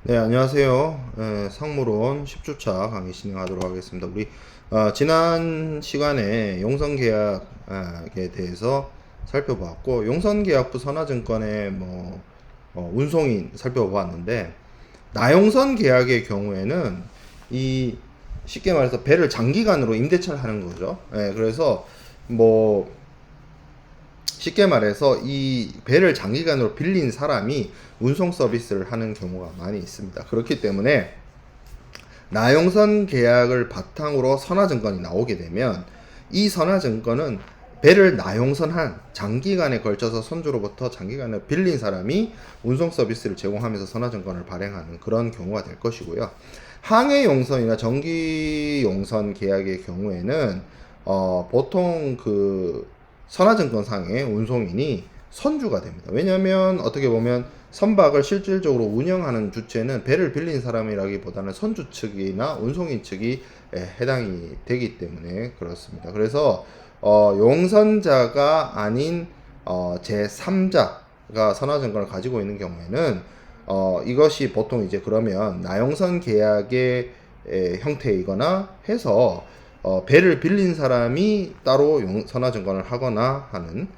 네, 안녕하세요. 상무론 10주차 강의 진행하도록 하겠습니다. 우리 지난 시간에 용선계약에 대해서 살펴보았고, 용선계약부 선화증권의 운송인 살펴보았는데, 나용선 계약의 경우에는 이 쉽게 말해서 배를 장기간으로 임대차를 하는 거죠. 그래서 뭐 쉽게 말해서 이 배를 장기간으로 빌린 사람이 운송 서비스를 하는 경우가 많이 있습니다. 그렇기 때문에 나용선 계약을 바탕으로 선화증권이 나오게 되면 이 선화증권은 배를 나용선한 장기간에 걸쳐서 선주로부터 장기간을 빌린 사람이 운송 서비스를 제공하면서 선화증권을 발행하는 그런 경우가 될 것이고요. 항해용선이나 전기용선 계약의 경우에는 보통 그 선화증권상의 운송인이 선주가 됩니다. 왜냐하면 어떻게 보면 선박을 실질적으로 운영하는 주체는 배를 빌린 사람이라기보다는 선주 측이나 운송인 측이 해당이 되기 때문에 그렇습니다. 그래서 용선자가 아닌 제3자가 선화증권을 가지고 있는 경우에는 이것이 보통 이제 그러면 나용선 계약의 형태이거나 해서 배를 빌린 사람이 따로 선화증권을 하거나 하는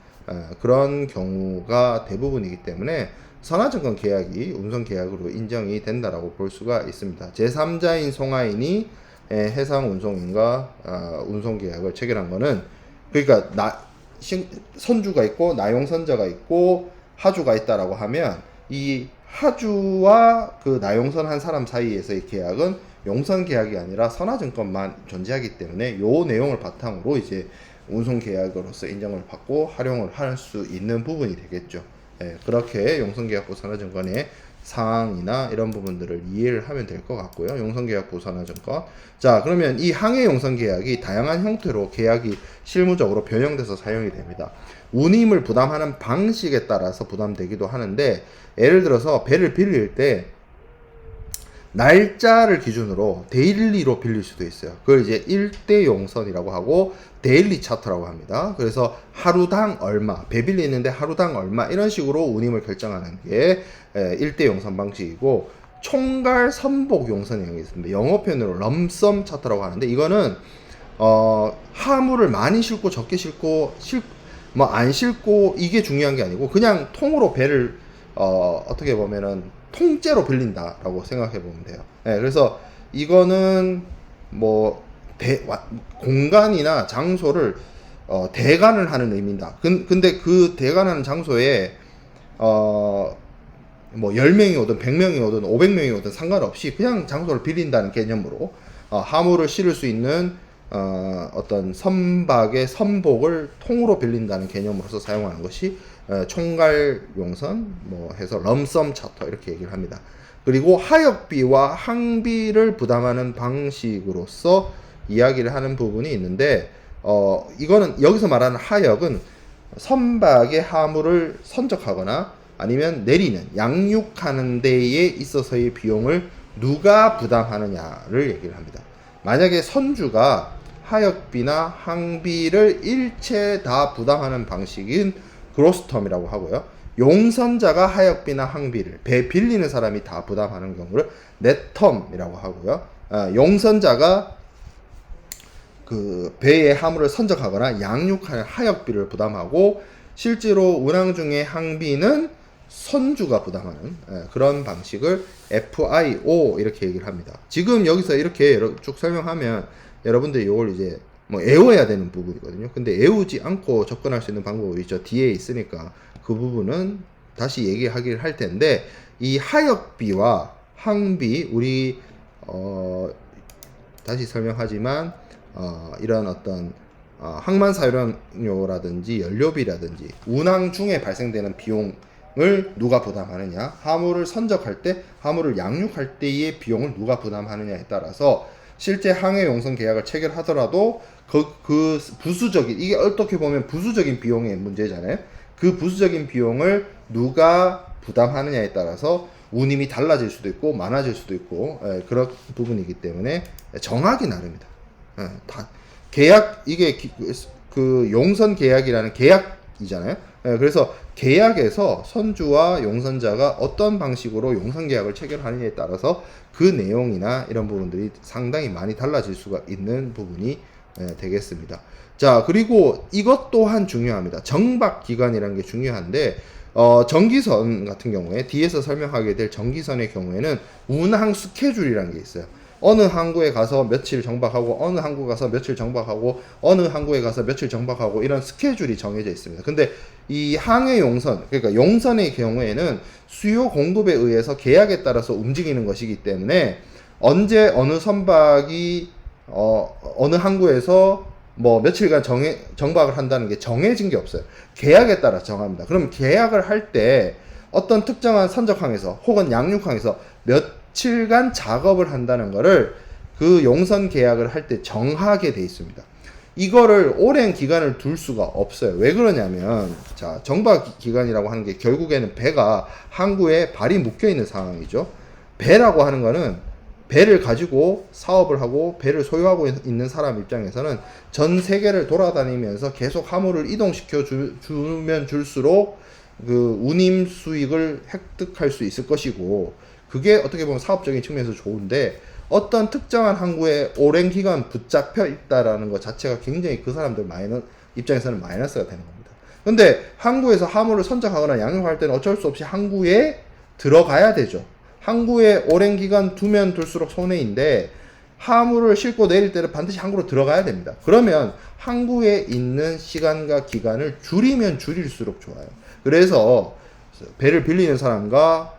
그런 경우가 대부분이기 때문에 선화증권 계약이 운송계약으로 인정이 된다라고 볼 수가 있습니다. 제3자인 송화인이 해상 운송인과 운송계약을 체결한 거는 그러니까 선주가 있고 나용선자가 있고 하주가 있다라고 하면 이 하주와 그 나용선 한 사람 사이에서의 계약은 용선 계약이 아니라 선화증권만 존재하기 때문에 요 내용을 바탕으로 이제 운송 계약으로서 인정을 받고 활용을 할 수 있는 부분이 되겠죠. 그렇게 용선계약부 선화증권의 사항이나 이런 부분들을 이해를 하면 될 것 같고요. 용선계약부 선화증권. 자, 그러면 이 항해 용선계약이 다양한 형태로 계약이 실무적으로 변형돼서 사용이 됩니다. 운임을 부담하는 방식에 따라서 부담되기도 하는데, 예를 들어서 배를 빌릴 때 날짜를 기준으로 데일리로 빌릴 수도 있어요. 그걸 이제 일대 용선이라고 하고 데일리 차트라고 합니다. 그래서 하루당 얼마, 배 빌리는데 하루당 얼마 이런 식으로 운임을 결정하는 게 일대 용선 방식이고, 총괄 선복 용선이 있습니다. 영어 표현으로 럼썸 차트라고 하는데, 이거는 화물을 많이 싣고 적게 싣고 뭐 안 싣고 이게 중요한 게 아니고 그냥 통으로 배를 어떻게 보면은 통째로 빌린다라고 생각해 보면 돼요. 그래서 이거는 뭐 공간이나 장소를 대관을 하는 의미입니다. 근데 그 대관하는 장소에 뭐 10명이 오든 100명이 오든 500명이 오든 상관없이 그냥 장소를 빌린다는 개념으로 화물을 실을 수 있는 어떤 선박의 선복을 통으로 빌린다는 개념으로서 사용하는 것이 총괄 용선 뭐 해서 럼썸 차터 이렇게 얘기를 합니다. 그리고 하역비와 항비를 부담하는 방식으로서 이야기를 하는 부분이 있는데, 이거는 여기서 말하는 하역은 선박의 화물을 선적하거나 아니면 내리는 양육하는 데에 있어서의 비용을 누가 부담하느냐를 얘기를 합니다. 만약에 선주가 하역비나 항비를 일체 다 부담하는 방식인 그로스텀이라고 하고요. 용선자가 하역비나 항비를 배 빌리는 사람이 다 부담하는 경우를 넷텀이라고 하고요. 용선자가 그 배의 화물을 선적하거나 양육하는 하역비를 부담하고 실제로 운항 중에 항비는 선주가 부담하는 그런 방식을 FIO 이렇게 얘기를 합니다. 지금 여기서 이렇게 쭉 설명하면 여러분들이 이걸 이제 뭐 애워야 되는 부분이거든요. 근데 애우지 않고 접근할 수 있는 방법이 있죠. 뒤에 있으니까 그 부분은 다시 얘기하기를 할 텐데, 이 하역비와 항비 우리 다시 설명하지만 이런 어떤 항만 사용료라든지 연료비라든지 운항 중에 발생되는 비용을 누가 부담하느냐, 화물을 선적할 때, 화물을 양육할 때의 비용을 누가 부담하느냐에 따라서 실제 항해 용선 계약을 체결하더라도 그 부수적인, 이게 어떻게 보면 부수적인 비용의 문제잖아요. 그 부수적인 비용을 누가 부담하느냐에 따라서 운임이 달라질 수도 있고 많아질 수도 있고 그런 부분이기 때문에 정하기 나름이다. 다 계약, 이게 그 용선 계약이라는 계약 이잖아요. 그래서 계약에서 선주와 용선자가 어떤 방식으로 용선 계약을 체결하느냐에 따라서 그 내용이나 이런 부분들이 상당히 많이 달라질 수가 있는 부분이 되겠습니다. 자, 그리고 이것 또한 중요합니다. 정박 기간이라는 게 중요한데 전기선 같은 경우에 뒤에서 설명하게 될 전기선의 경우에는 운항 스케줄이라는 게 있어요. 어느 항구에 가서 며칠 정박하고 어느 항구 가서 며칠 정박하고 어느 항구에 가서 며칠 정박하고 이런 스케줄이 정해져 있습니다. 근데 이 항해 용선, 그러니까 용선의 경우에는 수요 공급에 의해서 계약에 따라서 움직이는 것이기 때문에 언제 어느 선박이 어느 항구에서 뭐 며칠간 정박을 한다는 게 정해진 게 없어요. 계약에 따라 정합니다. 그럼 계약을 할 때 어떤 특정한 선적항에서 혹은 양육항에서 며칠간 작업을 한다는 거를 그 용선 계약을 할 때 정하게 돼 있습니다. 이거를 오랜 기간을 둘 수가 없어요. 왜 그러냐면, 자, 정박 기간이라고 하는 게 결국에는 배가 항구에 발이 묶여 있는 상황이죠. 배라고 하는 거는 배를 가지고 사업을 하고 배를 소유하고 있는 사람 입장에서는 전 세계를 돌아다니면서 계속 화물을 이동시켜 주면 줄수록 그 운임 수익을 획득할 수 있을 것이고, 그게 어떻게 보면 사업적인 측면에서 좋은데 어떤 특정한 항구에 오랜 기간 붙잡혀 있다라는 것 자체가 굉장히 그 사람들 입장에서는 마이너스가 되는 겁니다. 근데 항구에서 화물을 선적하거나 양육할 때는 어쩔 수 없이 항구에 들어가야 되죠. 항구에 오랜 기간 두면 둘수록 손해인데 화물을 싣고 내릴 때는 반드시 항구로 들어가야 됩니다. 그러면 항구에 있는 시간과 기간을 줄이면 줄일수록 좋아요. 그래서 배를 빌리는 사람과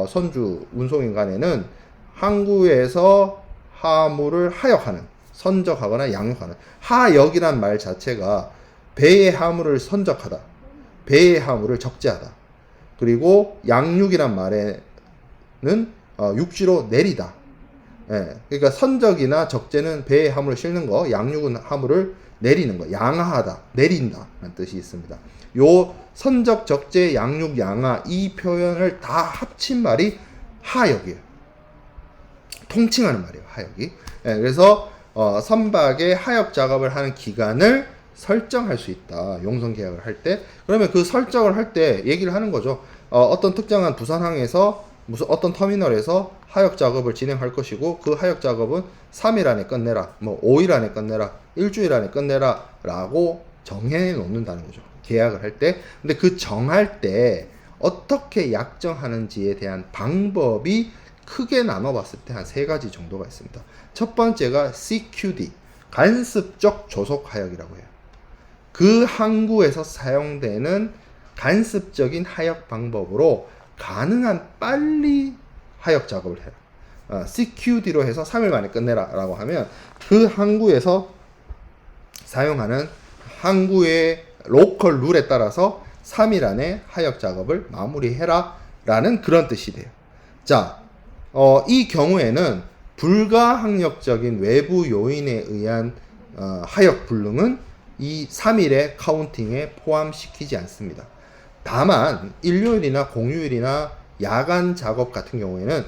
선주 운송인 간에는 항구에서 화물을 하역하는, 선적하거나 양육하는, 하역이란 말 자체가 배의 화물을 선적하다, 배의 화물을 적재하다, 그리고 양육이란 말에 육지로 내리다. 그러니까 선적이나 적재는 배에 화물을 싣는 거, 양육은 화물을 내리는 거, 양하하다, 내린다 라는 뜻이 있습니다. 요 선적, 적재, 양육, 양하 이 표현을 다 합친 말이 하역이에요. 통칭하는 말이에요, 하역이. 그래서 선박의 하역 작업을 하는 기간을 설정할 수 있다, 용선 계약을 할 때. 그러면 그 설정을 할 때 얘기를 하는 거죠. 어떤 특정한 부산항에서 무슨 어떤 터미널에서 하역 작업을 진행할 것이고, 그 하역 작업은 3일 안에 끝내라, 뭐 5일 안에 끝내라, 일주일 안에 끝내라 라고 정해 놓는다는 거죠, 계약을 할 때. 근데 그 정할 때 어떻게 약정하는지에 대한 방법이 크게 나눠봤을 때 한 3가지 정도가 있습니다. 첫 번째가 CQD, 간습적 조속 하역이라고 해요. 그 항구에서 사용되는 간습적인 하역 방법으로 가능한 빨리 하역 작업을 해라. CQD로 해서 3일 만에 끝내라 라고 하면 그 항구에서 사용하는 항구의 로컬 룰에 따라서 3일 안에 하역 작업을 마무리해라 라는 그런 뜻이 돼요. 자, 이 경우에는 불가항력적인 외부 요인에 의한 하역 불능은 이 3일의 카운팅에 포함시키지 않습니다. 다만 일요일이나 공휴일이나 야간 작업 같은 경우에는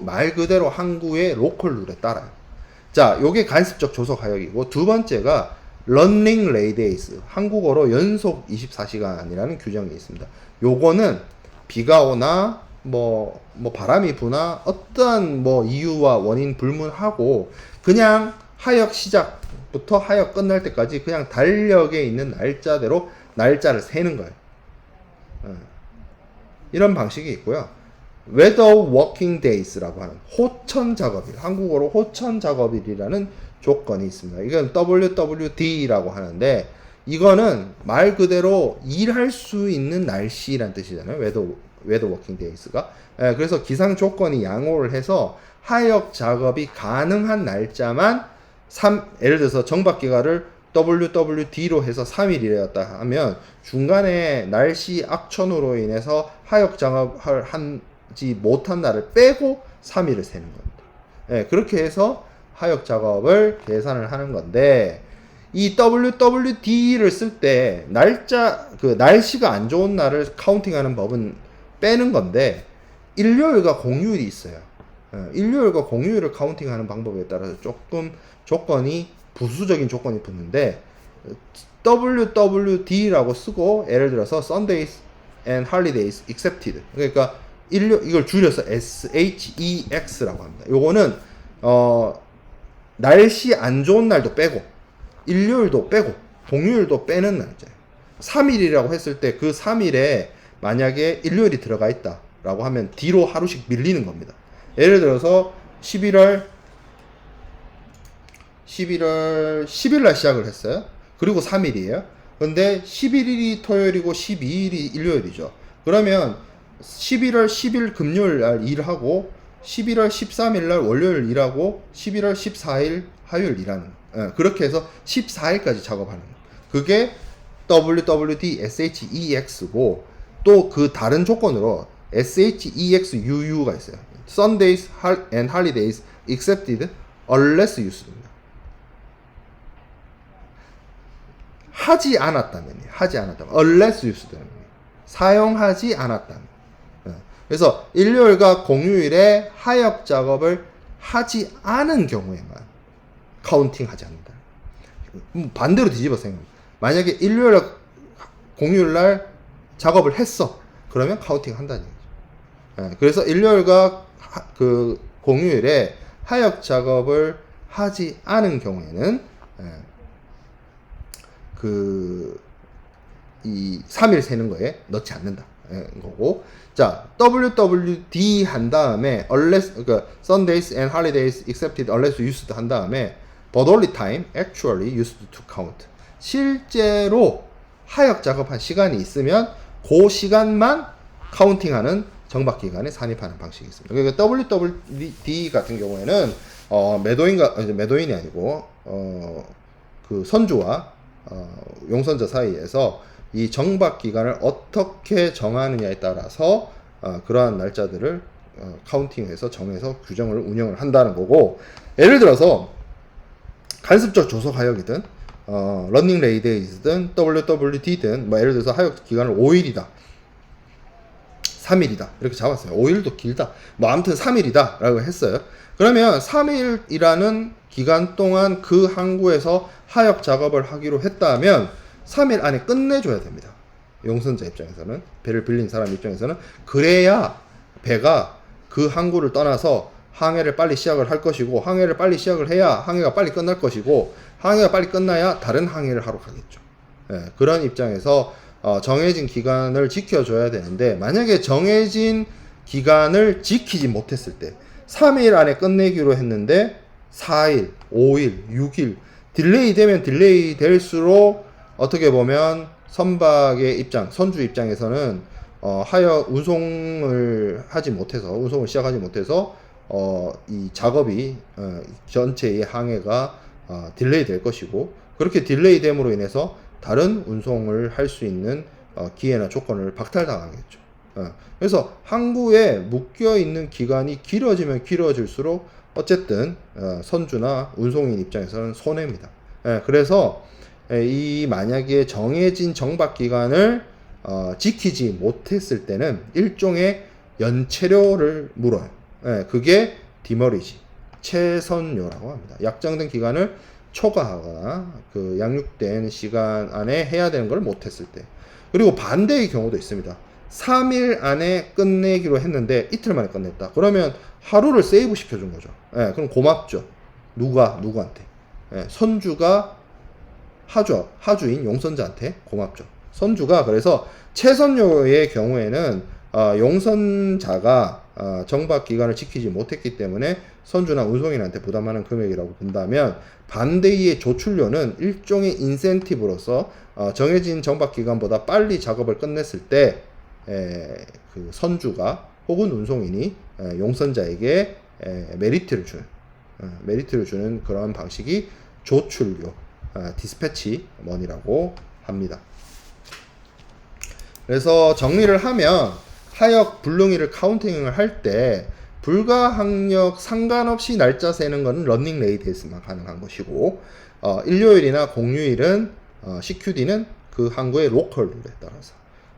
말 그대로 항구의 로컬 룰에 따라요. 자, 요게 간습적 조속 하역이고, 두 번째가 런닝 레이데이스, 한국어로 연속 24시간이라는 규정이 있습니다. 요거는 비가 오나 뭐 바람이 부나 어떠한 이유와 원인 불문하고 그냥 하역 시작부터 하역 끝날 때까지 그냥 달력에 있는 날짜대로 날짜를 세는 거예요. 이런 방식이 있고요. weather working days라고 하는 호천 작업일, 한국어로 호천 작업일이라는 조건이 있습니다. 이건 WWD라고 하는데, 이거는 말 그대로 일할 수 있는 날씨란 뜻이잖아요. weather working days가. 그래서 기상 조건이 양호를 해서 하역 작업이 가능한 날짜만 예를 들어서 정박 기간을 WWD로 해서 3일이었다 하면 중간에 날씨 악천후로 인해서 하역 작업을 하지 못한 날을 빼고 3일을 세는 겁니다. 그렇게 해서 하역 작업을 계산을 하는 건데, 이 WWD를 쓸 때 날씨가 안 좋은 날을 카운팅하는 법은 빼는 건데, 일요일과 공휴일이 있어요. 일요일과 공휴일을 카운팅하는 방법에 따라서 조금 부수적인 조건이 붙는데, WWD라고 쓰고 예를 들어서 Sundays and Holidays Excepted. 그러니까 이걸 줄여서 SHEX라고 합니다. 요거는 날씨 안 좋은 날도 빼고 일요일도 빼고 공휴일도 빼는 날짜예요. 3일이라고 했을 때 그 3일에 만약에 일요일이 들어가 있다라고 하면 뒤로 하루씩 밀리는 겁니다. 예를 들어서 11월 10일 날 시작을 했어요. 그리고 3일이에요. 근데 11일이 토요일이고 12일이 일요일이죠. 그러면 11월 10일 금요일 날 일하고 11월 13일 날 월요일 일하고 11월 14일 화요일 일하는 거예요. 그렇게 해서 14일까지 작업하는 거예요. 그게 WWD SHEX고 또 그 다른 조건으로 SHEXUU가 있어요. Sundays and Holidays Excepted Unless Used입니다. 하지 않았다면 unless used는 사용하지 않았다면. 그래서 일요일과 공휴일에 하역 작업을 하지 않은 경우에만 카운팅하지 않는다. 반대로 뒤집어 생각합니다. 만약에 일요일 공휴일 날 작업을 했어. 그러면 카운팅 한다는 얘기죠. 그래서 일요일과 그 공휴일에 하역 작업을 하지 않은 경우에는 이 3일 세는 거에 넣지 않는다. 거고. 자, WWD 한 다음에 unless, 그러니까 Sundays and Holidays excepted unless used 한 다음에 but only time actually used to count. 실제로 하역 작업한 시간이 있으면 그 시간만 카운팅하는 정박 기간에 산입하는 방식이 있습니다. 그러니까 WWD 같은 경우에는 매도인이 아니고 그 선주와 용선자 사이에서 이 정박 기간을 어떻게 정하느냐에 따라서 그러한 날짜들을 카운팅해서 정해서 규정을 운영을 한다는 거고, 예를 들어서 간습적 조속 하역이든 러닝 레이데이즈든 WWD든 뭐 예를 들어서 하역 기간을 5일이다 3일이다 이렇게 잡았어요. 5일도 길다 뭐 아무튼 3일이다 라고 했어요. 그러면 3일이라는 기간 동안 그 항구에서 하역 작업을 하기로 했다면 3일 안에 끝내줘야 됩니다. 용선자 입장에서는, 배를 빌린 사람 입장에서는. 그래야 배가 그 항구를 떠나서 항해를 빨리 시작을 할 것이고, 항해를 빨리 시작을 해야 항해가 빨리 끝날 것이고, 항해가 빨리 끝나야 다른 항해를 하러 가겠죠. 그런 입장에서 정해진 기간을 지켜줘야 되는데, 만약에 정해진 기간을 지키지 못했을 때 3일 안에 끝내기로 했는데 4일, 5일, 6일 딜레이 되면 딜레이 될수록 어떻게 보면 선박의 입장, 선주 입장에서는 하여 운송을 시작하지 못해서 이 작업이 전체의 항해가 딜레이 될 것이고, 그렇게 딜레이 됨으로 인해서 다른 운송을 할 수 있는 기회나 조건을 박탈당하겠죠. 그래서 항구에 묶여 있는 기간이 길어지면 길어질수록 어쨌든 선주나 운송인 입장에서는 손해입니다. 그래서 이 만약에 정해진 정박 기간을 지키지 못했을 때는 일종의 연체료를 물어요. 그게 디머리지, 최선료라고 합니다. 약정된 기간을 초과하거나 그 양육된 시간 안에 해야 되는 걸 못했을 때. 그리고 반대의 경우도 있습니다. 3일 안에 끝내기로 했는데 이틀 만에 끝냈다. 그러면 하루를 세이브 시켜준 거죠. 그럼 고맙죠. 누구한테? 선주가 하주인 용선자한테 고맙죠. 선주가. 그래서 최선료의 경우에는 용선자가 정박 기간을 지키지 못했기 때문에 선주나 운송인한테 부담하는 금액이라고 본다면, 반대의 조출료는 일종의 인센티브로서 정해진 정박 기간보다 빨리 작업을 끝냈을 때 그 선주가 혹은 운송인이 용선자에게 메리트를 주는 그런 방식이 조출료, 디스패치 머니라고 합니다. 그래서 정리를 하면 하역 불능일을 카운팅을 할 때 불가항력 상관없이 날짜 세는 것은 러닝 레이데이스만 가능한 것이고, 일요일이나 공휴일은 CQD는 그 항구의 로컬 룰에 따라서,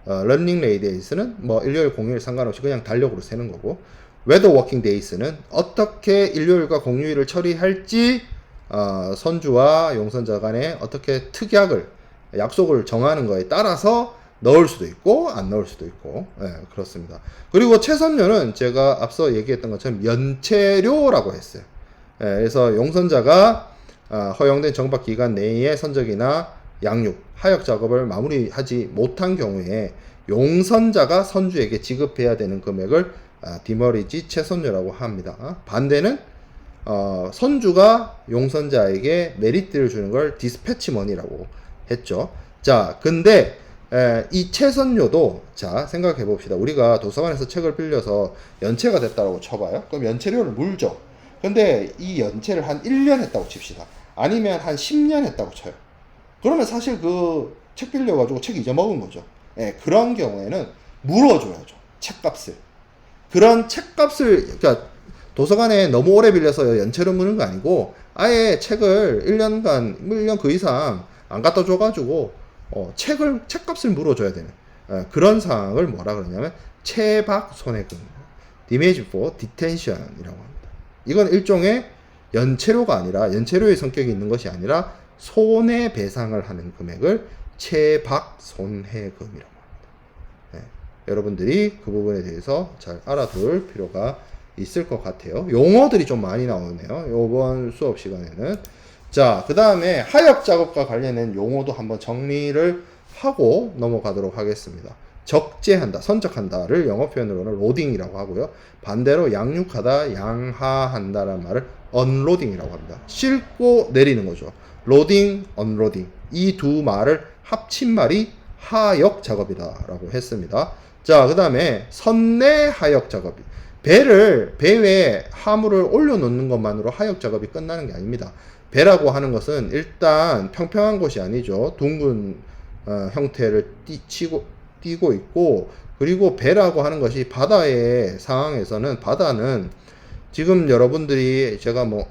러닝 레이데이스는 뭐 일요일 공휴일 상관없이 그냥 달력으로 세는 거고, 웨더 워킹 데이스는 어떻게 일요일과 공휴일을 처리할지 선주와 용선자 간에 어떻게 특약을 약속을 정하는 거에 따라서 넣을 수도 있고 안 넣을 수도 있고 그렇습니다. 그리고 채선료는 제가 앞서 얘기했던 것처럼 연체료라고 했어요. 그래서 용선자가 허용된 정박 기간 내에 선적이나 양육, 하역 작업을 마무리하지 못한 경우에 용선자가 선주에게 지급해야 되는 금액을 디머리지 채선료라고 합니다. 반대는 선주가 용선자에게 메리트를 주는 걸 디스패치 머니라고 했죠. 자, 근데 이 채선료도 자 생각해 봅시다. 우리가 도서관에서 책을 빌려서 연체가 됐다고 쳐봐요. 그럼 연체료를 물죠. 근데 이 연체를 한 1년 했다고 칩시다. 아니면 한 10년 했다고 쳐요. 그러면 사실 그 책 빌려가지고 책 잊어먹은 거죠. 그런 경우에는 물어줘야죠. 책값을. 그런 책값을, 그러니까 도서관에 너무 오래 빌려서 연체로 무는 거 아니고 아예 책을 1년간, 1년 그 이상 안 갖다 줘가지고 책값을 물어줘야 되는 그런 상황을 뭐라 그러냐면 체박 손해금, damage for detention이라고 합니다. 이건 일종의 연체료가 아니라 연체료의 성격이 있는 것이 아니라 손해배상을 하는 금액을 체박 손해금이라고 합니다. 여러분들이 그 부분에 대해서 잘 알아둘 필요가 있을 것 같아요. 용어들이 좀 많이 나오네요. 이번 수업 시간에는. 자, 그 다음에 하역 작업과 관련된 용어도 한번 정리를 하고 넘어가도록 하겠습니다. 적재한다, 선적한다를 영어 표현으로는 로딩이라고 하고요. 반대로 양육하다, 양하한다라는 말을 언로딩이라고 합니다. 싣고 내리는 거죠. 로딩, 언로딩. 이 두 말을 합친 말이 하역 작업이다라고 했습니다. 자, 그 다음에 선내 하역 작업. 배 위에 화물을 올려놓는 것만으로 하역 작업이 끝나는 게 아닙니다. 배라고 하는 것은 일단 평평한 곳이 아니죠. 둥근 형태를 띄고 있고, 그리고 배라고 하는 것이 바다의 상황에서는, 바다는 지금 여러분들이 제가 뭐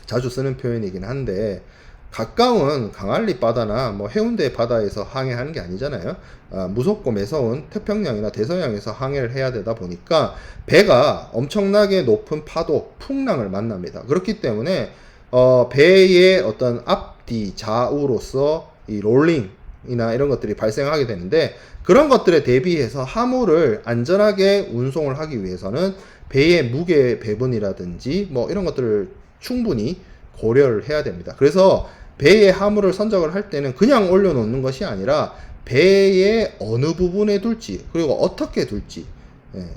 자주 쓰는 표현이긴 한데, 가까운 강안리 바다나 뭐 해운대 바다에서 항해하는 게 아니잖아요. 무섭고 매서운 태평양이나 대서양에서 항해를 해야 되다 보니까 배가 엄청나게 높은 파도, 풍랑을 만납니다. 그렇기 때문에 배의 어떤 앞뒤 좌우로서 이 롤링이나 이런 것들이 발생하게 되는데, 그런 것들에 대비해서 화물을 안전하게 운송을 하기 위해서는 배의 무게 배분이라든지 뭐 이런 것들을 충분히 고려를 해야 됩니다. 그래서 배의 화물을 선적을 할 때는 그냥 올려놓는 것이 아니라 배의 어느 부분에 둘지, 그리고 어떻게 둘지,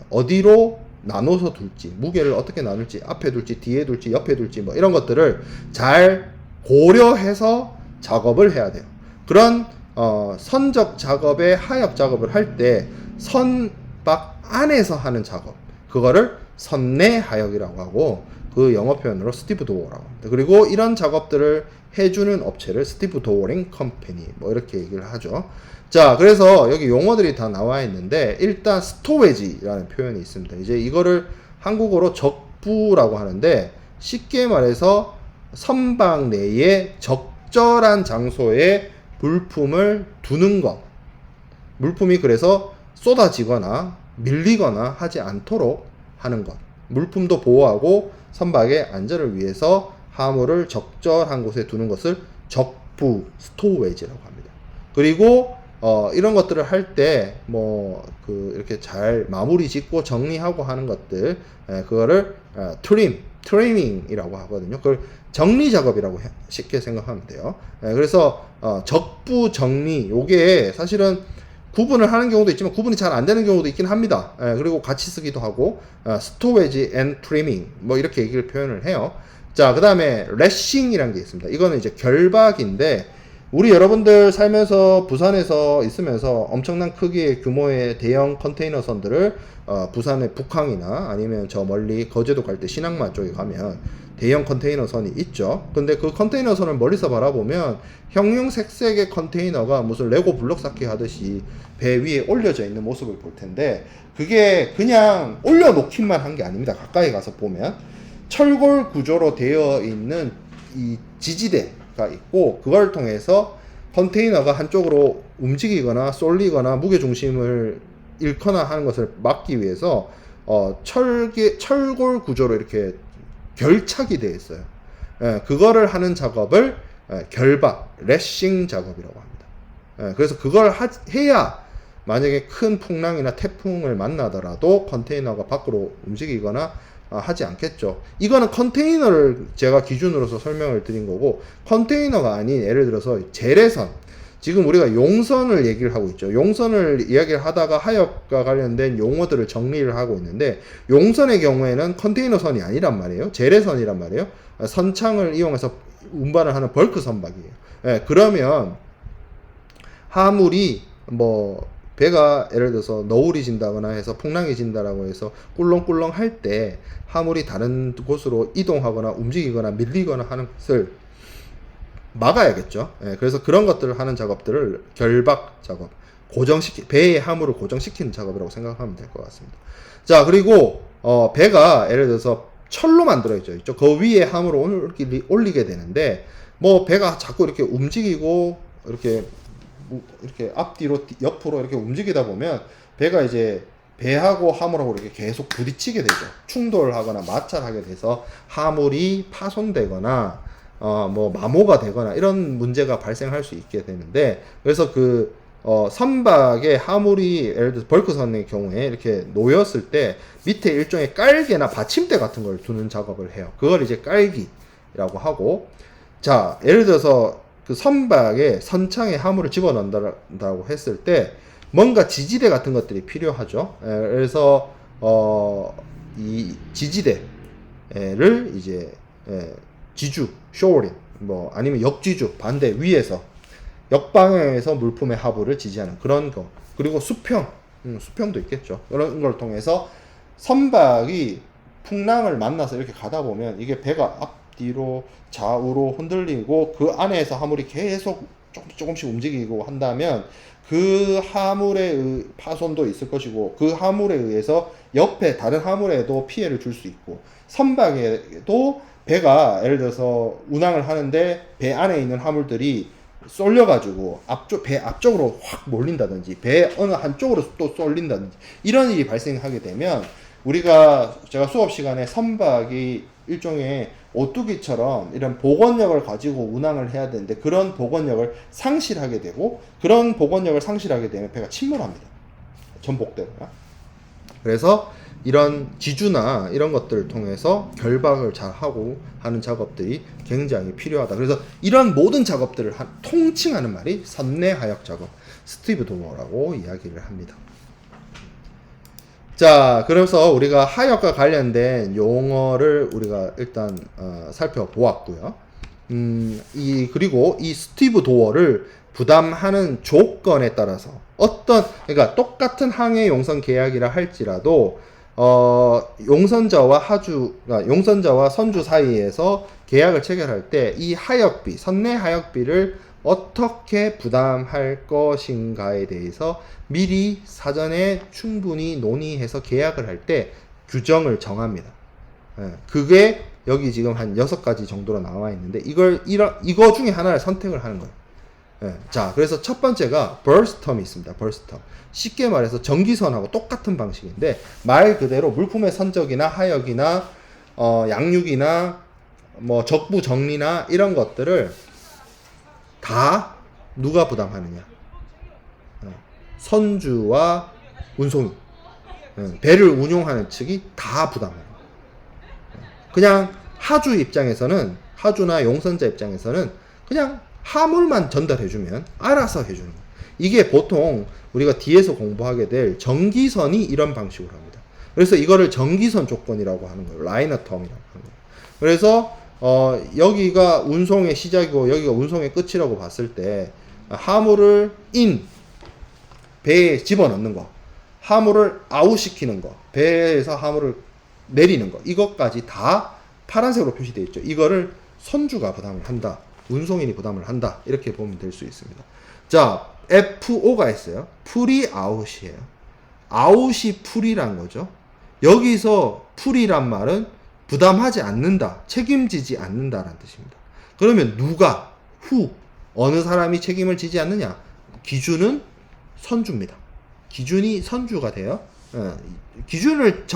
어디로 나눠서 둘지, 무게를 어떻게 나눌지, 앞에 둘지, 뒤에 둘지, 옆에 둘지, 뭐 이런 것들을 잘 고려해서 작업을 해야 돼요. 그런 선적 작업의 하역 작업을 할 때 선박 안에서 하는 작업, 그거를 선내 하역이라고 하고, 그 영어 표현으로 스티브 도어라고 합니다. 그리고 이런 작업들을 해주는 업체를 스티브 도어링 컴퍼니, 뭐 이렇게 얘기를 하죠. 자, 그래서 여기 용어들이 다 나와 있는데, 일단 스토웨지라는 표현이 있습니다. 이제 이거를 한국어로 적부라고 하는데, 쉽게 말해서 선박 내에 적절한 장소에 물품을 두는 것, 물품이 그래서 쏟아지거나 밀리거나 하지 않도록 하는 것, 물품도 보호하고 선박의 안전을 위해서 화물을 적절한 곳에 두는 것을 적부, 스토웨지라고 합니다. 그리고 이런 것들을 할 때 뭐 이렇게 잘 마무리 짓고 정리하고 하는 것들, 그거를 트리밍이라고 하거든요. 그걸 정리 작업이라고 쉽게 생각하면 돼요. 그래서 적부 정리, 요게 사실은 구분을 하는 경우도 있지만 구분이 잘 안 되는 경우도 있긴 합니다. 그리고 같이 쓰기도 하고, 스토웨지 앤 트리밍, 뭐 이렇게 얘기를 표현을 해요. 자, 그 다음에 래싱이라는 게 있습니다. 이거는 이제 결박인데, 우리 여러분들 살면서 부산에서 있으면서 엄청난 크기의 규모의 대형 컨테이너 선들을 부산의 북항이나 아니면 저 멀리 거제도 갈 때 신항만 쪽에 가면 대형 컨테이너 선이 있죠. 근데 그 컨테이너 선을 멀리서 바라보면 형형색색의 컨테이너가 무슨 레고 블록 쌓기 하듯이 배 위에 올려져 있는 모습을 볼 텐데, 그게 그냥 올려놓기만 한 게 아닙니다. 가까이 가서 보면 철골 구조로 되어 있는 이 지지대가 있고, 그걸 통해서 컨테이너가 한쪽으로 움직이거나 쏠리거나 무게중심을 잃거나 하는 것을 막기 위해서 철골 구조로 이렇게 결착이 되어 있어요. 그거를 하는 작업을 결박, 레싱 작업이라고 합니다. 그래서 그걸 해야 만약에 큰 풍랑이나 태풍을 만나더라도 컨테이너가 밖으로 움직이거나 하지 않겠죠. 이거는 컨테이너를 제가 기준으로서 설명을 드린 거고, 컨테이너가 아닌 예를 들어서 재래선, 지금 우리가 용선을 얘기를 하고 있죠. 용선을 이야기를 하다가 하역과 관련된 용어들을 정리를 하고 있는데, 용선의 경우에는 컨테이너선이 아니란 말이에요. 재래선이란 말이에요. 선창을 이용해서 운반을 하는 벌크 선박이에요. 그러면 화물이 배가 예를 들어서 너울이 진다거나 해서 풍랑이 진다라고 해서 꿀렁꿀렁 할 때 화물이 다른 곳으로 이동하거나 움직이거나 밀리거나 하는 것을 막아야겠죠. 그래서 그런 것들을 하는 작업들을 결박 작업, 배의 화물을 고정시키는 작업이라고 생각하면 될 것 같습니다. 자, 그리고 배가 예를 들어서 철로 만들어져 있죠. 그 위에 화물을 올리게 되는데, 배가 자꾸 이렇게 움직이고 이렇게 앞뒤로 옆으로 이렇게 움직이다 보면 배가 이제 배하고 화물하고 이렇게 계속 부딪히게 되죠. 충돌하거나 마찰하게 돼서 화물이 파손되거나 마모가 되거나 이런 문제가 발생할 수 있게 되는데, 그래서 선박의 화물이 예를 들어서 벌크선의 경우에 이렇게 놓였을 때 밑에 일종의 깔개나 받침대 같은 걸 두는 작업을 해요. 그걸 이제 깔기라고 하고, 자, 예를 들어서 그 선박에 선창에 화물을 집어넣는다고 했을 때 뭔가 지지대 같은 것들이 필요하죠. 그래서 이 지지대를 이제 지주, 쇼링, 아니면 역지주, 반대 위에서 역방향에서 물품의 하부를 지지하는 그런 거, 그리고 수평도 있겠죠. 그런 걸 통해서 선박이 풍랑을 만나서 이렇게 가다 보면 이게 배가 앞뒤로 좌우로 흔들리고 그 안에서 화물이 계속 조금씩 움직이고 한다면 그 화물의 파손도 있을 것이고, 그 화물에 의해서 옆에 다른 화물에도 피해를 줄 수 있고, 선박에도 배가 예를 들어서 운항을 하는데 배 안에 있는 화물들이 쏠려가지고 배 앞쪽으로 확 몰린다든지 배 어느 한쪽으로 또 쏠린다든지 이런 일이 발생하게 되면, 제가 수업 시간에 선박이 일종의 오뚜기처럼 이런 복원력을 가지고 운항을 해야 되는데, 그런 복원력을 상실하게 되고, 그런 복원력을 상실하게 되면 배가 침몰합니다. 전복되거나. 그래서 이런 지주나 이런 것들을 통해서 결박을 잘 하고 하는 작업들이 굉장히 필요하다. 그래서 이런 모든 작업들을 통칭하는 말이 선내 하역 작업, 스티브 도어라고 이야기를 합니다. 자, 그래서 우리가 하역과 관련된 용어를 우리가 일단 살펴보았고요. 그리고 이 스티브 도어를 부담하는 조건에 따라서 그러니까 똑같은 항해 용선 계약이라 할지라도 용선자와 용선자와 선주 사이에서 계약을 체결할 때 이 하역비, 선내 하역비를 어떻게 부담할 것인가에 대해서 미리 사전에 충분히 논의해서 계약을 할 때 규정을 정합니다. 그게 여기 지금 한 6가지 정도로 나와 있는데, 이거 중에 하나를 선택을 하는 거예요. 자, 그래서 첫 번째가 burst텀이 있습니다. burst텀. 쉽게 말해서 전기선하고 똑같은 방식인데, 말 그대로 물품의 선적이나 하역이나 양육이나 적부 정리나 이런 것들을 다 누가 부담하느냐? 선주와 운송이, 배를 운용하는 측이 다 부담해요. 그냥 하주나 용선자 입장에서는 그냥 화물만 전달해주면 알아서 해주는 거예요. 이게 보통 우리가 뒤에서 공부하게 될 전기선이 이런 방식으로 합니다. 그래서 이거를 전기선 조건이라고 하는 거예요. 라이너 텀이라고 하는 거예요. 그래서 여기가 운송의 시작이고 여기가 운송의 끝이라고 봤을 때, 화물을 배에 집어넣는 거, 화물을 아웃시키는 거, 배에서 화물을 내리는 거, 이것까지 다 파란색으로 표시되어 있죠. 이거를 선주가 부담을 한다, 운송인이 부담을 한다, 이렇게 보면 될 수 있습니다. 자, FO가 있어요. 풀이 아웃이에요. 아웃이 풀이란 거죠. 여기서 풀이란 말은 부담하지 않는다, 책임지지 않는다라는 뜻입니다. 그러면 어느 사람이 책임을 지지 않느냐? 기준은 선주입니다. 기준이 선주가 돼요. 기준을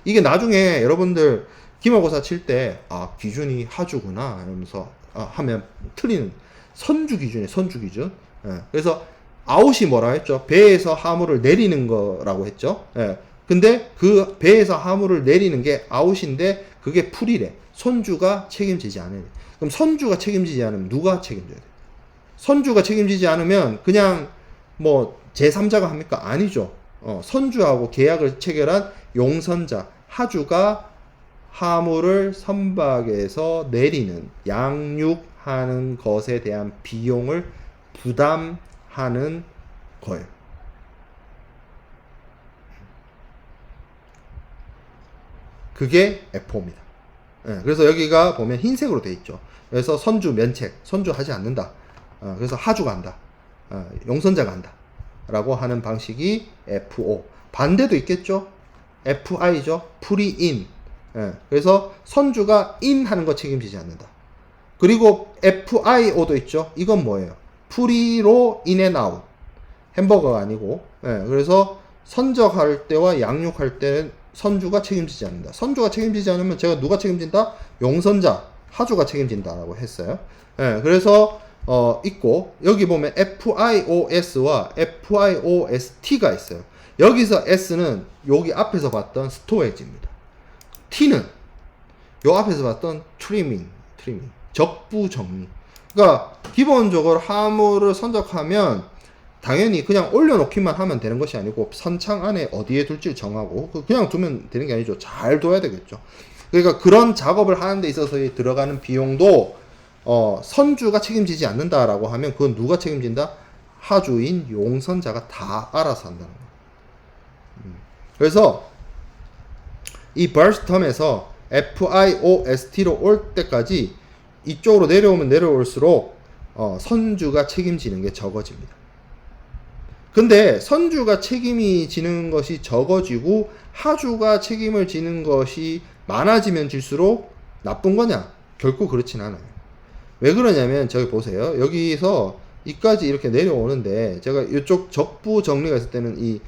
이게 나중에 여러분들 기말고사 칠 때 기준이 하주구나 이러면서 하면 틀리는 선주 기준이에요. 선주 기준. 예. 그래서 아웃이 뭐라 했죠? 배에서 화물을 내리는 거라고 했죠. 예. 근데 그 배에서 화물을 내리는 게 아웃인데 그게 풀이래. 선주가 책임지지 않아요. 그럼 선주가 책임지지 않으면 누가 책임져야 돼? 선주가 책임지지 않으면 그냥 뭐 제3자가 합니까? 아니죠. 선주하고 계약을 체결한 용선자, 하주가 화물을 선박에서 내리는, 양육하는 것에 대한 비용을 부담하는 거예요. 그게 F5입니다. 예, 그래서 여기가 보면 흰색으로 되어 있죠. 그래서 선주 면책, 선주하지 않는다. 그래서 하주가 한다. 용선자가 한다. 라고 하는 방식이 F5. 반대도 있겠죠? FI죠. 풀이 인. 예, 그래서 선주가 인 하는 거 책임지지 않는다. 그리고 FIO도 있죠. 이건 뭐예요? 풀이로 인앤아웃. 햄버거가 아니고. 예, 그래서 선적할 때와 양육할 때는 선주가 책임지지 않는다. 선주가 책임지지 않으면 제가 누가 책임진다? 용선자, 하주가 책임진다라고 했어요. 예, 그래서 있고 여기 보면 FIOS와 FIOST가 있어요. 여기서 S는 여기 앞에서 봤던 스토리지입니다. T는 요 앞에서 봤던 트리밍, 적부 정리. 그러니까 기본적으로 화물을 선적하면 당연히 그냥 올려놓기만 하면 되는 것이 아니고 선창 안에 어디에 둘지 정하고 그냥 두면 되는 게 아니죠. 잘 둬야 되겠죠. 그러니까 그런 작업을 하는 데 있어서 들어가는 비용도 선주가 책임지지 않는다라고 하면 그건 누가 책임진다? 하주인 용선자가 다 알아서 한다는 거예요. 그래서 이 burst term에서 FIOST로 올 때까지 이쪽으로 내려오면 내려올수록 선주가 책임지는 게 적어집니다. 근데 선주가 책임이 지는 것이 적어지고 하주가 책임을 지는 것이 많아지면 질수록 나쁜 거냐? 결코 그렇진 않아요. 왜 그러냐면 저기 보세요. 여기서 이까지 이렇게 내려오는데 제가 이쪽 적부 정리가 있을 때는 이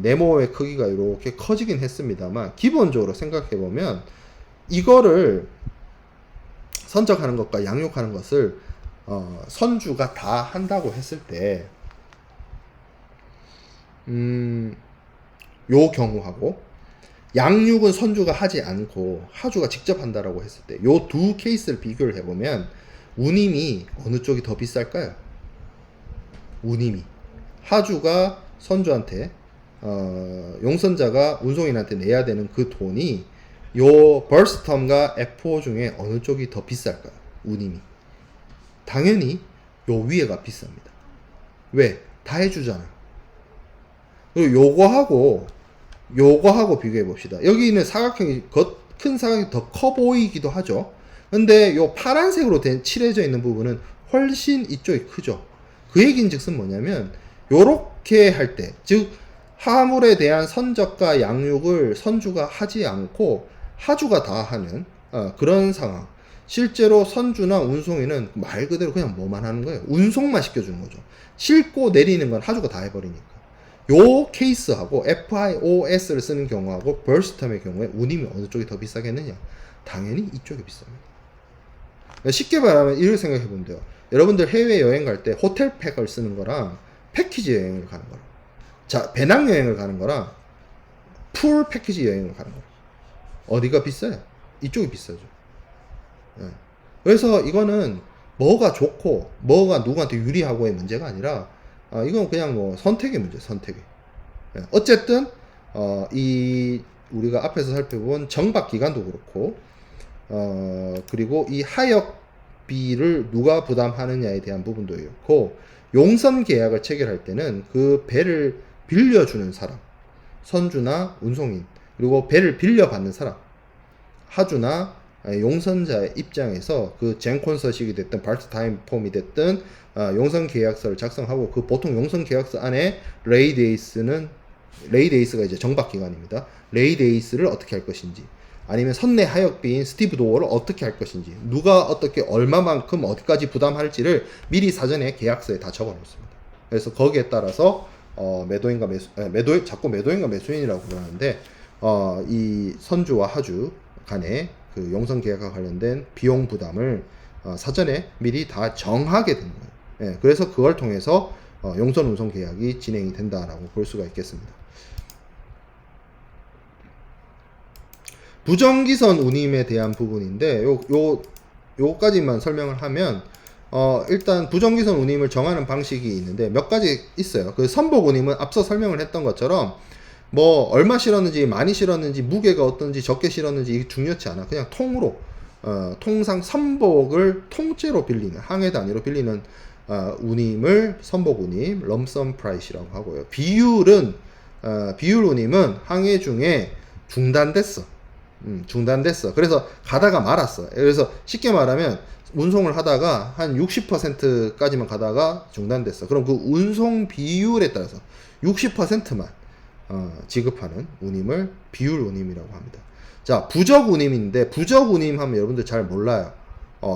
네모의 크기가 이렇게 커지긴 했습니다만 기본적으로 생각해 보면 이거를 선적하는 것과 양육하는 것을 선주가 다 한다고 했을 때 요 경우하고 양육은 선주가 하지 않고 하주가 직접 한다라고 했을 때 요 두 케이스를 비교를 해보면 운임이 어느 쪽이 더 비쌀까요? 운임이. 하주가 선주한테 용선자가 운송인한테 내야 되는 그 돈이 요 벌스텀과 F5 중에 어느 쪽이 더 비쌀까요? 운임이. 당연히 요 위에가 비쌉니다. 왜? 다 해주잖아요. 그리고 요거하고 비교해 봅시다. 여기는 사각형이 큰 사각이 더 커 보이기도 하죠. 근데 요 파란색으로 칠해져 있는 부분은 훨씬 이쪽이 크죠. 그 얘기는 즉슨 뭐냐면 요렇게 할 때, 즉 화물에 대한 선적과 양육을 선주가 하지 않고 하주가 다 하는 그런 상황. 실제로 선주나 운송인은 말 그대로 그냥 뭐만 하는 거예요. 운송만 시켜주는 거죠. 싣고 내리는 건 하주가 다 해버리니까. 요 케이스하고 FIOS를 쓰는 경우하고 벌스텀의 경우에 운임이 어느 쪽이 더 비싸겠느냐? 당연히 이쪽이 비쌉니다. 쉽게 말하면 이렇게 생각해 보면 돼요. 여러분들 해외 여행 갈 때 호텔팩을 쓰는 거랑 패키지 여행을 가는 거랑, 자, 배낭여행을 가는 거랑 풀 패키지 여행을 가는 거랑 어디가 비싸요? 이쪽이 비싸죠. 네. 그래서 이거는 뭐가 좋고 뭐가 누구한테 유리하고의 문제가 아니라 이건 그냥 뭐 선택의 문제, 선택의. 네. 어쨌든 이 우리가 앞에서 살펴본 정박 기간도 그렇고 그리고 이 하역비를 누가 부담하느냐에 대한 부분도 그렇고 용선 계약을 체결할 때는 그 배를 빌려주는 사람, 선주나 운송인, 그리고 배를 빌려받는 사람, 하주나 용선자의 입장에서 그 젠콘서식이 됐든 파트타임 폼이 됐든 용선 계약서를 작성하고 그 보통 용선 계약서 안에 레이데이스가 이제 정박 기간입니다. 레이데이스를 어떻게 할 것인지, 아니면 선내 하역비인 스티브 도어를 어떻게 할 것인지, 누가 어떻게 얼마만큼 어디까지 부담할지를 미리 사전에 계약서에 다 적어 놓습니다. 그래서 거기에 따라서 매도인과 자꾸 매도인과 매수인이라고 그러는데 이 선주와 하주 간의 그 용선 계약과 관련된 비용 부담을 사전에 미리 다 정하게 되는 거예요. 예, 그래서 그걸 통해서 용선 운송 계약이 진행이 된다라고 볼 수가 있겠습니다. 부정기선 운임에 대한 부분인데 요까지만 설명을 하면 일단 부정기선 운임을 정하는 방식이 있는데 몇 가지 있어요. 그 선복 운임은 앞서 설명을 했던 것처럼 뭐 얼마 실었는지 많이 실었는지 무게가 어떤지 적게 실었는지 이게 중요치 않아. 그냥 통으로 통상 선복을 통째로 빌리는 항해 단위로 빌리는 운임을 선복 운임 럼섬 프라이스라고 하고요. 비율은 비율 운임은 항해 중에 중단됐어. 중단됐어. 그래서 가다가 말았어. 그래서 쉽게 말하면 운송을 하다가 한 60%까지만 가다가 중단됐어. 그럼 그 운송 비율에 따라서 60%만 지급하는 운임을 비율 운임이라고 합니다. 자, 부적 운임인데 부적 운임 하면 여러분들 잘 몰라요.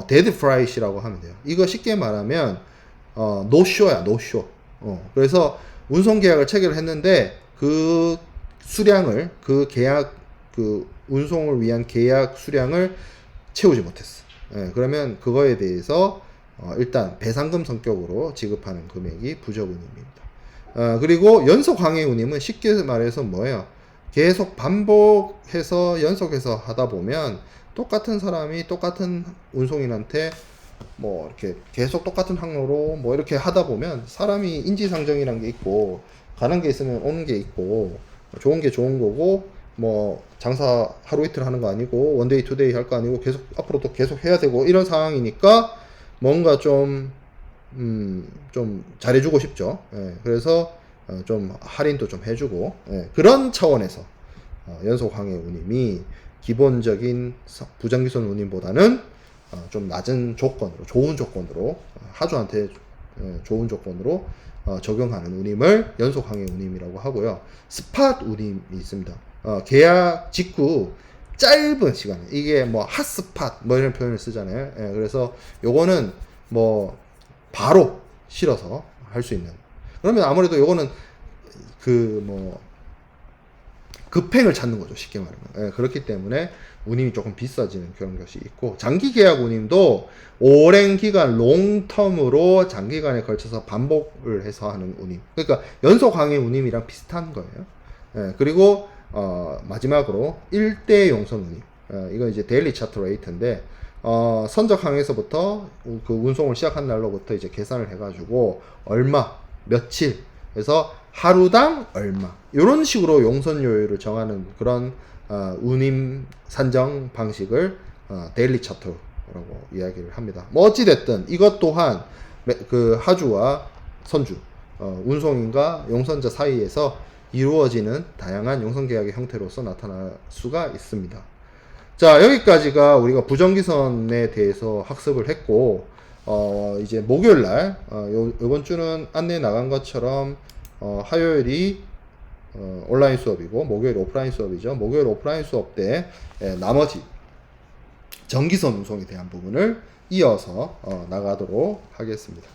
데드 프라이시라고 하면 돼요. 이거 쉽게 말하면 노쇼야, 노쇼. 그래서 운송 계약을 체결했는데 그 수량을 그 계약 그 운송을 위한 계약 수량을 채우지 못했어. 예, 그러면 그거에 대해서 일단 배상금 성격으로 지급하는 금액이 부적 운임입니다. 그리고 연속 항해 운임은 쉽게 말해서 뭐예요? 계속 반복해서 연속해서 하다 보면 똑같은 사람이 똑같은 운송인한테 뭐 이렇게 계속 똑같은 항로로 뭐 이렇게 하다 보면 사람이 인지상정이란 게 있고 가는 게 있으면 오는 게 있고 좋은 게 좋은 거고 뭐 장사 하루 이틀 하는 거 아니고 원데이 투데이 할 거 아니고 계속 앞으로도 계속 해야 되고 이런 상황이니까 뭔가 좀 잘해주고 싶죠. 예, 그래서 좀 할인도 좀 해주고 그런 차원에서 연속 항해 운임이 기본적인 부정기선 운임보다는 좀 낮은 조건으로 좋은 조건으로 하주한테 좋은 조건으로 적용하는 운임을 연속 항해 운임이라고 하고요. 스팟 운임이 있습니다. 계약 직후 짧은 시간 이게 뭐 핫스팟 뭐 이런 표현을 쓰잖아요. 예, 그래서 요거는 뭐 바로 실어서 할 수 있는 그러면 아무래도 요거는 그 뭐 급행을 찾는 거죠. 쉽게 말하면. 예, 그렇기 때문에 운임이 조금 비싸지는 그런 것이 있고 장기 계약 운임도 오랜 기간 롱텀으로 장기간에 걸쳐서 반복을 해서 하는 운임 그러니까 연속 항해 운임이랑 비슷한 거예요. 예, 그리고 마지막으로 1대 용선 운임 이건 이제 데일리 차트 레이트인데 선적 항에서부터 그 운송을 시작한 날로부터 이제 계산을 해가지고 얼마 며칠 그래서 하루당 얼마 이런 식으로 용선료율을 정하는 그런 운임 산정 방식을 데일리 차트라고 이야기를 합니다. 뭐 어찌됐든 이것 또한 그 하주와 선주 운송인과 용선자 사이에서 이루어지는 다양한 용선계약의 형태로서 나타날 수가 있습니다. 자, 여기까지가 우리가 부정기선에 대해서 학습을 했고 이제 목요일날 이번 주는 안내 나간 것처럼 화요일이 온라인 수업이고 목요일 오프라인 수업이죠. 목요일 오프라인 수업 때 나머지 정기선 운송에 대한 부분을 이어서 나가도록 하겠습니다.